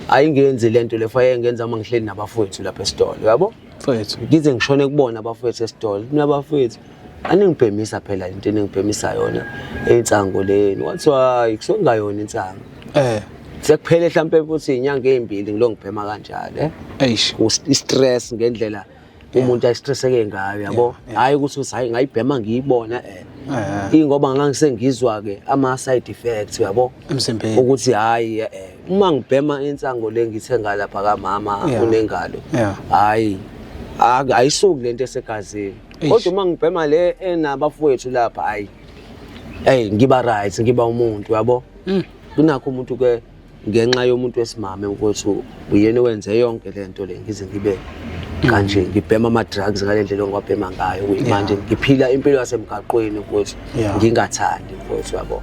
ayingenzi lento le faye ngenza uma ngihleli nabafowethu lapha esitolo yabo Mfethu. ngize ngishone kubona abafowethu esitolo kunabafowethu aningibhemisa phela into eningibhemisa yona einsango leni wathi hayi kusongayona insango sekuphele mhlambe futhi inyanga ezimbili ngilo ngibhema kanjalo eish i-stress ngendlela umuntu ayistresseke ngayo yabo hayi ukuthi hayi ngayibhema ngiyibona ingoba ngangisengizwa ke ama side effects yabo emzimbeni ukuthi hayi uma ngibhema insango le ngithenga lapha kaMama unengalo hayi ayisuki lento esegazini kodwa uma ngibhema le enabafowethu lapha hayi ngiba right ngiba umuntu yabo kunakho umuntu ke ngenxa yomuntu wesimame mfowethu uyena wenze yonke lento le ngize ngibe kanje ngibhema ama drugs ngalendlela ongiwabhema ngayo manje ngiphila impilo yasemgaqweni mfowethu ngingathandi mfowethu yabo.